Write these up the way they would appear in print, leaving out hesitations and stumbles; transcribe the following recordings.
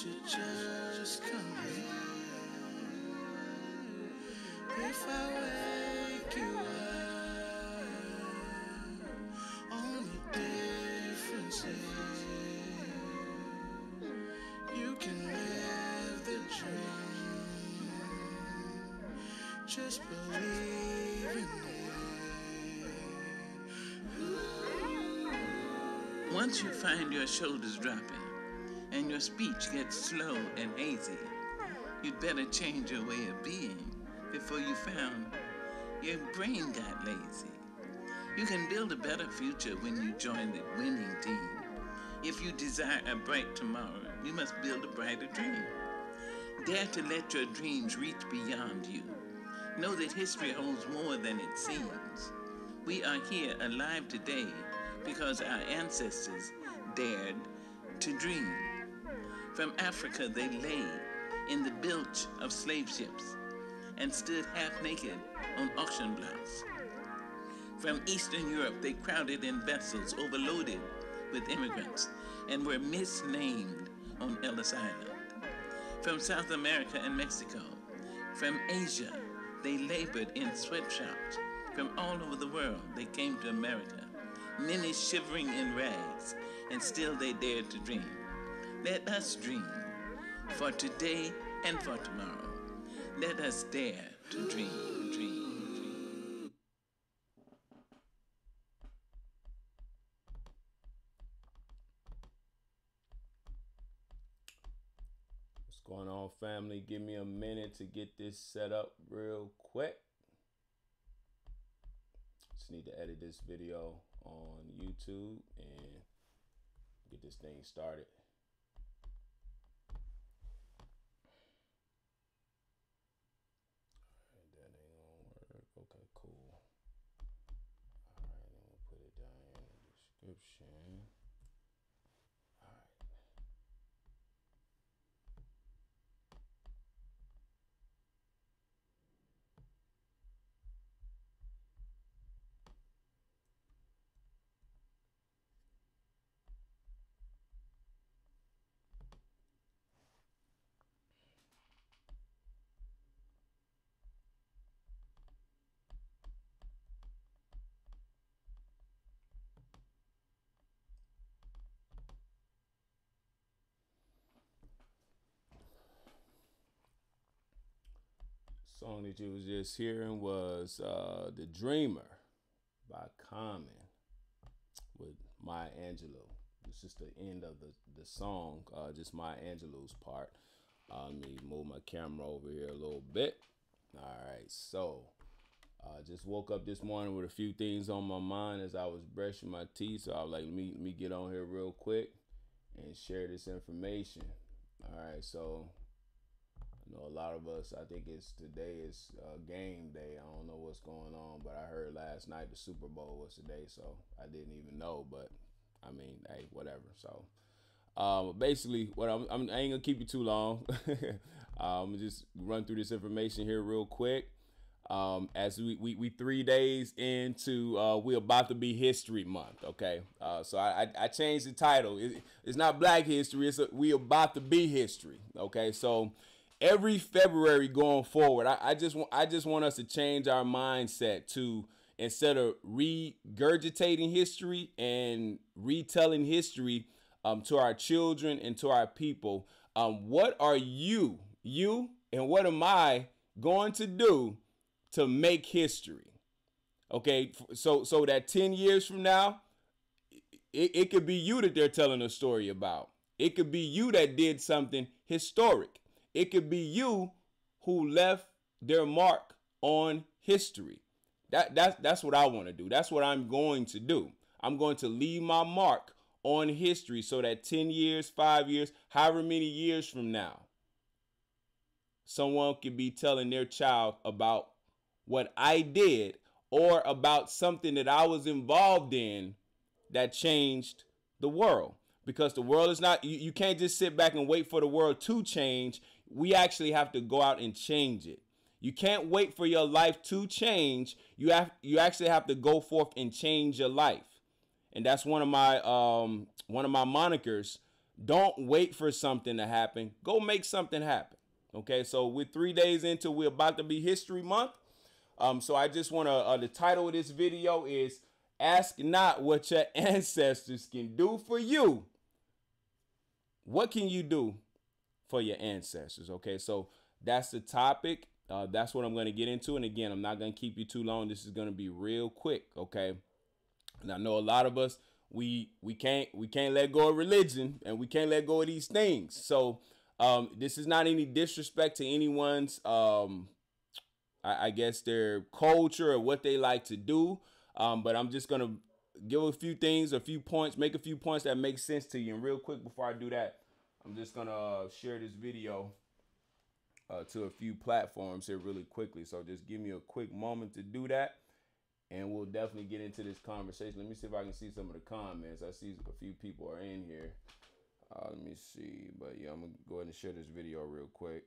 you just come here? If I wake you up, only difference is you can live the dream. Just believe in it. Once you find your shoulders dropping and your speech gets slow and hazy, you'd better change your way of being before you found your brain got lazy. You can build a better future when you join the winning team. If you desire a bright tomorrow, you must build a brighter dream. Dare to let your dreams reach beyond you. Know that history holds more than it seems. We are here alive today because our ancestors dared to dream. From Africa they lay in the bilge of slave ships and stood half naked on auction blocks. From Eastern Europe they crowded in vessels overloaded with immigrants and were misnamed on Ellis Island. From South America and Mexico, from Asia, they labored in sweatshops. From all over the world they came to America, many shivering in rags, and still they dared to dream. Let us dream for today and for tomorrow. Let us dare to dream, dream. What's going on, family? Give me a minute to get this set up real quick. Just need to edit this video on YouTube and get this thing started. Alright, that ain't gonna work. Okay, cool. Alright, then we'll put it down in the description. Alright. Song that you was just hearing was The Dreamer by Common with Maya Angelou. It's just the end of the song, just Maya Angelou's part. Let me move my camera over here a little bit. All right, so just woke up this morning with a few things on my mind as I was brushing my teeth. So I was like, let me get on here real quick and share this information. All right, so I know a lot of us, I think today is game day. I don't know what's going on, but I heard last night the Super Bowl was today, so I didn't even know, but I mean, hey, whatever. So basically what I ain't gonna keep you too long. I'm gonna just run through this information here real quick. As we 3 days into we're about to be History Month, okay? So I changed the title. It's not Black History, it's we about to be history, okay? So every February going forward, I just want us to change our mindset to, instead of regurgitating history and retelling history to our children and to our people, what are you and what am I going to do to make history? Okay, so that 10 years from now, it could be you that they're telling a story about. It could be you that did something historic. It could be you who left their mark on history. That's what I want to do. That's what I'm going to do. I'm going to leave my mark on history so that 10 years, 5 years, however many years from now, someone could be telling their child about what I did or about something that I was involved in that changed the world. Because the world is not, you can't just sit back and wait for the world to change. We actually have to go out and change it. You can't wait for your life to change. You actually have to go forth and change your life. And that's one of my monikers Don't wait for something to happen. Go make something happen. Okay, so we're 3 days into, we're about to be History Month. So I just want to, the title of this video is Ask Not What Your Ancestors Can Do For You. What can you do for your ancestors? Okay, so that's the topic. That's what I'm going to get into. And again, I'm not going to keep you too long. This is going to be real quick. Okay. And I know a lot of us, we can't let go of religion, and we can't let go of these things. So this is not any disrespect to anyone's, I guess, their culture or what they like to do. But I'm just going to give a few things, a few points, make a few points that make sense to you. And real quick, before I do that, I'm just going to share this video to a few platforms here really quickly. So just give me a quick moment to do that, and we'll definitely get into this conversation. Let me see if I can see some of the comments. I see a few people are in here. Let me see. But yeah, I'm going to go ahead and share this video real quick.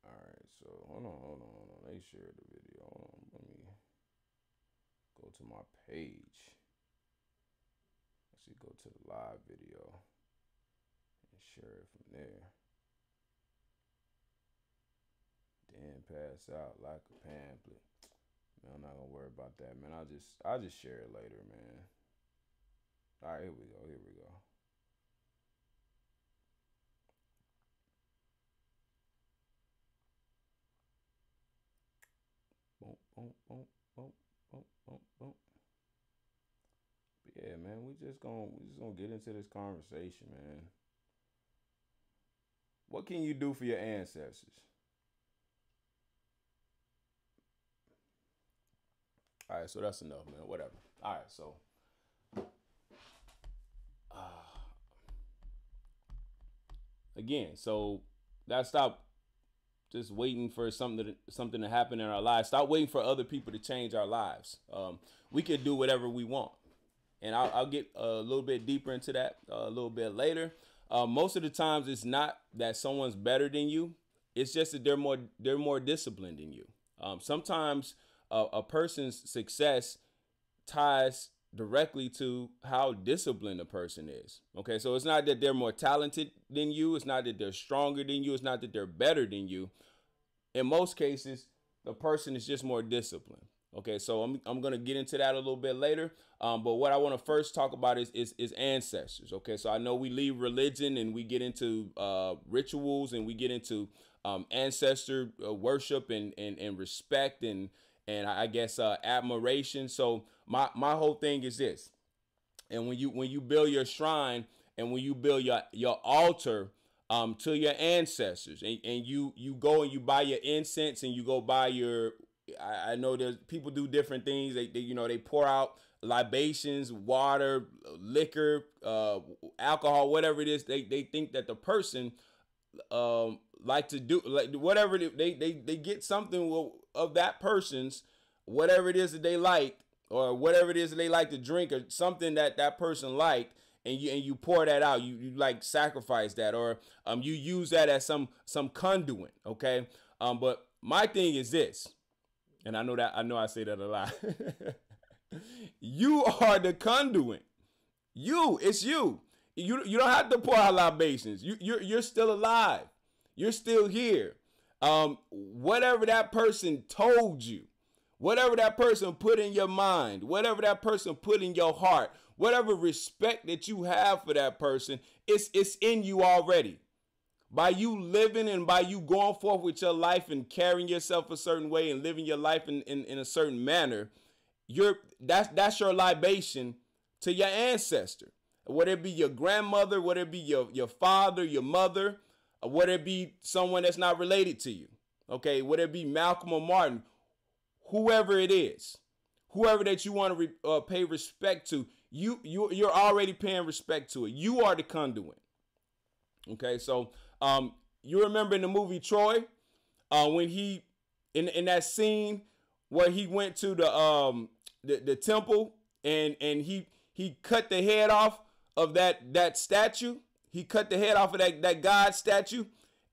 All right, so hold on. They shared the video. Hold on. Let me go to my page. Actually, go to the live video and share it from there. Then pass out like a pamphlet. Man, I'm not gonna worry about that, man. I'll just share it later, man. All right, here we go. Boom, boom, boom, boom, boom, boom, boom. But yeah, man, we just gonna get into this conversation, man. What can you do for your ancestors? All right, so that's enough, man. Whatever. All right, so again, so gotta stop just waiting for something to happen in our lives. Stop waiting for other people to change our lives. We could do whatever we want, and I'll get a little bit deeper into that a little bit later. Most of the times, it's not that someone's better than you. It's just that they're more disciplined than you. Sometimes a person's success ties directly to how disciplined a person is. Okay, so it's not that they're more talented than you. It's not that they're stronger than you. It's not that they're better than you. In most cases, the person is just more disciplined. Okay, so I'm gonna get into that a little bit later. But what I want to first talk about is ancestors. Okay, so I know we leave religion and we get into rituals, and we get into ancestor worship and respect and I guess admiration. So my whole thing is this. And when you build your shrine, and when you build your altar to your ancestors, and you go and you buy your incense, and you go buy your, I know there's people do different things. They pour out libations, water, liquor, alcohol, whatever it is. They think that the person like to do, like whatever they get something of that person's, whatever it is that they like, or whatever it is that they like to drink, or something that person liked, and you pour that out. You like sacrifice that, or you use that as some conduit. Okay. But my thing is this, and I know I say that a lot. You are the conduit. It's you. You don't have to pour out libations. You're still alive. You're still here. Whatever that person told you, whatever that person put in your mind, whatever that person put in your heart, whatever respect that you have for that person, it's in you already. By you living and by you going forth with your life and carrying yourself a certain way and living your life in a certain manner, that's your libation to your ancestor. Whether it be your grandmother, whether it be your father, your mother, or whether it be someone that's not related to you. Okay, whether it be Malcolm or Martin, whoever it is, whoever that you want to pay respect to, you're already paying respect to it. You are the conduit. Okay, so you remember in the movie Troy, when he in that scene where he went to the temple and he cut the head off of that statue. He cut the head off of that God statue,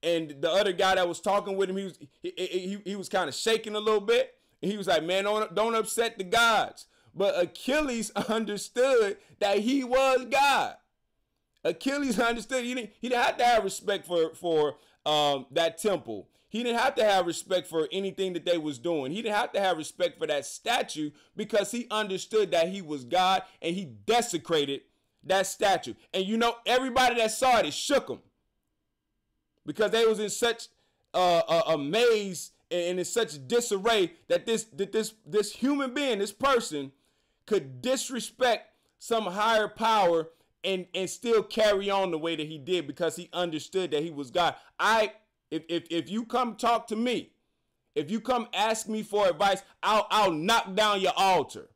And the other guy that was talking with him, he was kind of shaking a little bit. And he was like, man, don't upset the gods. But Achilles understood that he was God. Achilles understood he didn't have to have respect for that temple. He didn't have to have respect for anything that they was doing. He didn't have to have respect for that statue because he understood that he was God, and he desecrated that statue. And you know, everybody that saw it shook them because they was in such a maze and in such disarray that this human being, this person, could disrespect some higher power and still carry on the way that he did because he understood that he was God. If you come talk to me, if you come ask me for advice, I'll knock down your altar.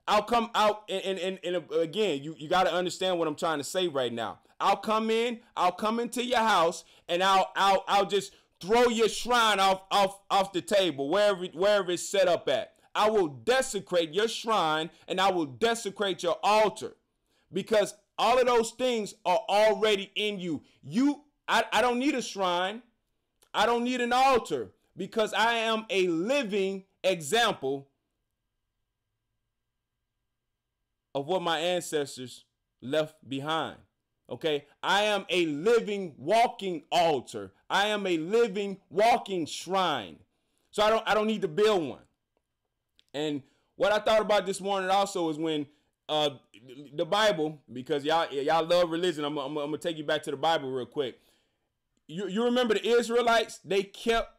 I'll come out and again, you got to understand what I'm trying to say right now. I'll come into your house and I'll just throw your shrine off the table wherever it's set up at. I will desecrate your shrine and I will desecrate your altar because all of those things are already in you. I don't need a shrine. I don't need an altar because I am a living example of what my ancestors left behind. Okay, I am a living, walking altar. I am a living, walking shrine. So I don't need to build one. And what I thought about this morning also is when the Bible, because y'all love religion. I'm gonna take you back to the Bible real quick. You remember the Israelites? They kept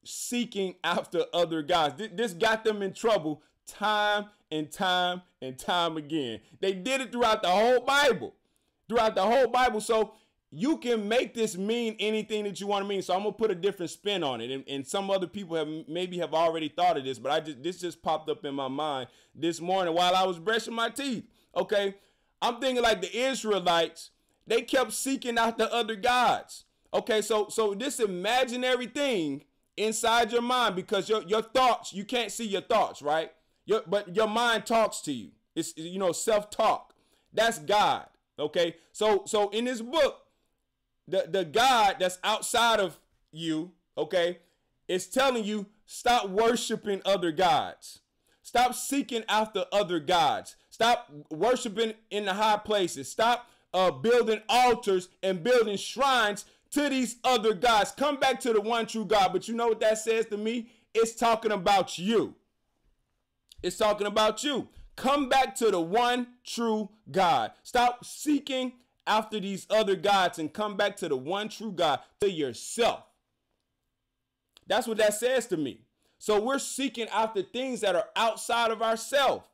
seeking after other gods. This got them in trouble time and time and time again. They did it throughout the whole Bible. So you can make this mean anything that you want to mean. So I'm gonna put a different spin on it. And some other people have already thought of this, but this just popped up in my mind this morning while I was brushing my teeth. Okay, I'm thinking like the Israelites, they kept seeking out the other gods. Okay, so this imaginary thing inside your mind, because your thoughts, you can't see your thoughts, right? But your mind talks to you. It's, self-talk. That's God. Okay, so in this book, the God that's outside of you, okay, is telling you stop worshiping other gods. Stop seeking after other gods. Stop worshiping in the high places. Stop building altars and building shrines to these other gods. Come back to the one true God. But you know what that says to me? It's talking about you. It's talking about you. Come back to the one true God. Stop seeking after these other gods and come back to the one true God, to yourself. That's what that says to me. So we're seeking after things that are outside of ourselves,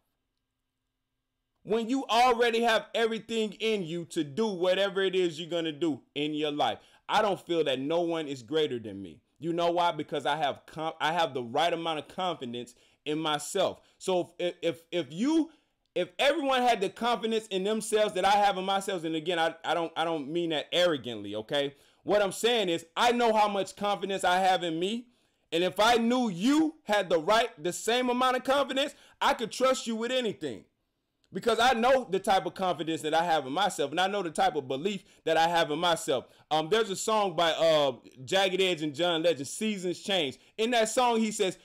when you already have everything in you to do whatever it is you're going to do in your life. I don't feel that no one is greater than me. You know why? Because I have the right amount of confidence in myself. So if everyone had the confidence in themselves that I have in myself, and again, I don't mean that arrogantly, okay? What I'm saying is I know how much confidence I have in me. And if I knew you had the same amount of confidence, I could trust you with anything. Because I know the type of confidence that I have in myself, and I know the type of belief that I have in myself. There's a song by Jagged Edge and John Legend, Seasons Change. In that song, he says,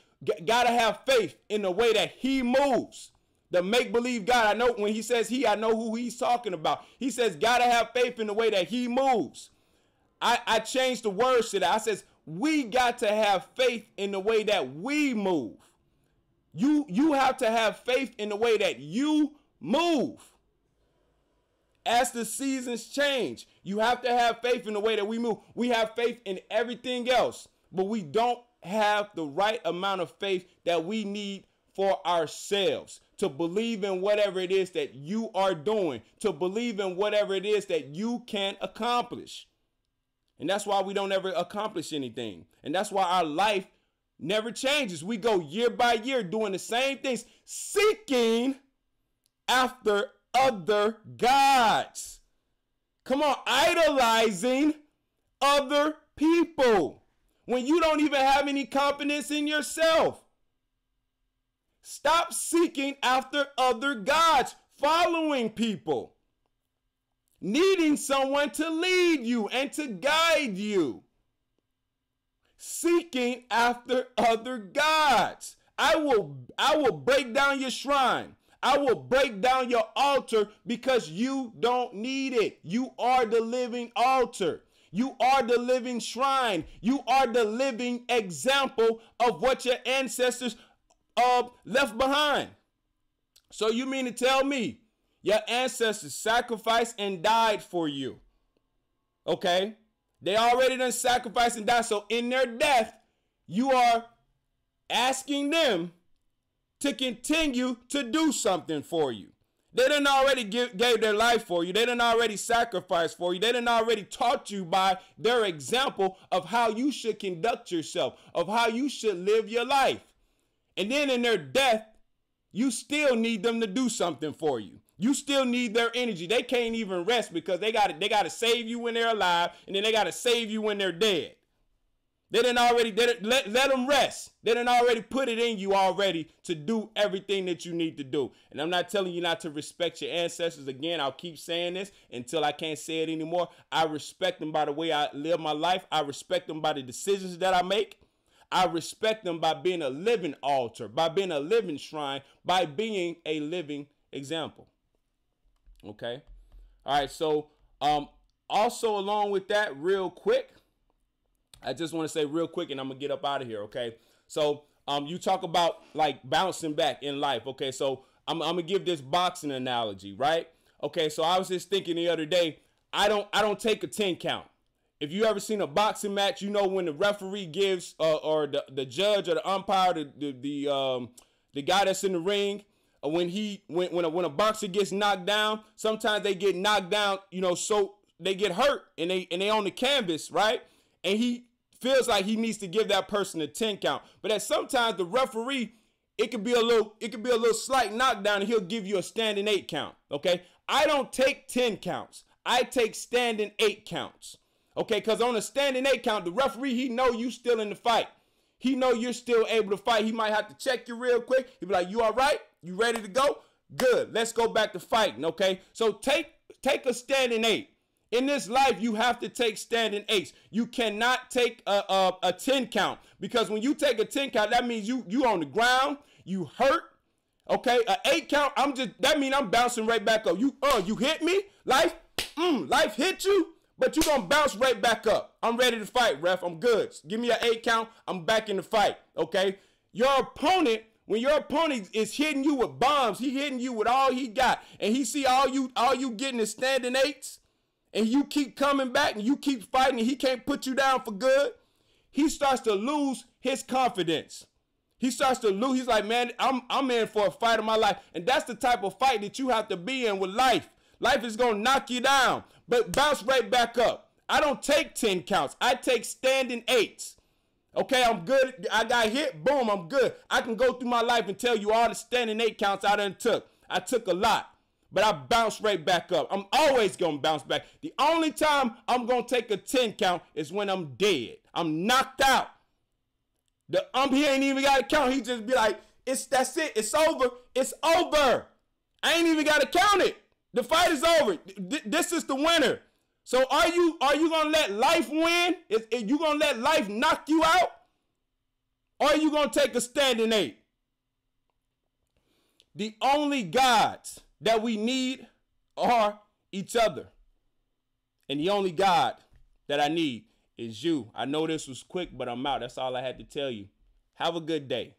gotta have faith in the way that he moves. The make-believe God, I know when he says he, I know who he's talking about. He says, gotta have faith in the way that he moves. I changed the words to that. I says, we got to have faith in the way that we move. You have to have faith in the way that you move. As the seasons change, you have to have faith in the way that we move. We have faith in everything else, but we don't have the right amount of faith that we need for ourselves to believe in whatever it is that you are doing, to believe in whatever it is that you can accomplish. And that's why we don't ever accomplish anything. And that's why our life never changes. We go year by year doing the same things, seeking after other gods. Come on, idolizing other people when you don't even have any confidence in yourself. Stop seeking after other gods, following people, needing someone to lead you and to guide you. seeking after other gods. I will break down your shrine. I will break down your altar because you don't need it. You are the living altar. You are the living shrine. You are the living example of what your ancestors left behind. So you mean to tell me your ancestors sacrificed and died for you? Okay? They already done sacrificed and died. So in their death, you are asking them to continue to do something for you. They done already gave their life for you. They done already sacrificed for you. They done already taught you by their example of how you should conduct yourself, of how you should live your life. And then in their death, you still need them to do something for you. You still need their energy. They can't even rest because they got to save you when they're alive, and then they got to save you when they're dead. They didn't already let them rest. They didn't already put it in you already to do everything that you need to do. And I'm not telling you not to respect your ancestors. Again, I'll keep saying this until I can't say it anymore. I respect them by the way I live my life. I respect them by the decisions that I make. I respect them by being a living altar, by being a living shrine, by being a living example. Okay. All right. So also along with that, real quick, I just want to say real quick, and I'm gonna get up out of here. Okay. So you talk about like bouncing back in life. Okay. So I'm gonna give this boxing analogy, right? Okay. So I was just thinking the other day, I don't take a 10 count. If you ever seen a boxing match, you know when the referee gives or the judge or the umpire, the guy that's in the ring, when a boxer gets knocked down, sometimes they get knocked down, so they get hurt and they on the canvas, right? And he feels like he needs to give that person a 10 count. But at sometimes the referee, it could be a little slight knockdown and he'll give you a standing 8 count. Okay. I don't take 10 counts. I take standing 8 counts. Okay. Because on a standing 8 count, the referee, he know you still in the fight. He know you're still able to fight. He might have to check you real quick. He'll be like, you all right? You ready to go? Good. Let's go back to fighting. Okay. So take a standing 8. In this life, you have to take standing 8s. You cannot take a 10 count, because when you take a 10 count, that means you on the ground, you hurt. Okay, an 8 count, that means I'm bouncing right back up. You hit me, life hit you, but you gonna bounce right back up. I'm ready to fight, ref. I'm good. Give me an 8 count. I'm back in the fight. Okay, when your opponent is hitting you with bombs, he hitting you with all he got, and he see all you getting is standing 8s. And you keep coming back and you keep fighting and he can't put you down for good, he starts to lose his confidence. He starts to lose. He's like, man, I'm in for a fight of my life. And that's the type of fight that you have to be in with life. Life is going to knock you down, but bounce right back up. I don't take 10 counts. I take standing 8s. Okay, I'm good. I got hit. Boom, I'm good. I can go through my life and tell you all the standing 8 counts I done took. I took a lot. But I bounce right back up. I'm always going to bounce back. The only time I'm going to take a 10 count is when I'm dead. I'm knocked out. The he ain't even got to count. He just be like, that's it. It's over. It's over. I ain't even got to count it. The fight is over. This is the winner. So are you going to let life win? Is you going to let life knock you out? Or are you going to take a standing 8? The only gods that we need are each other. And the only God that I need is you. I know this was quick, but I'm out. That's all I had to tell you. Have a good day.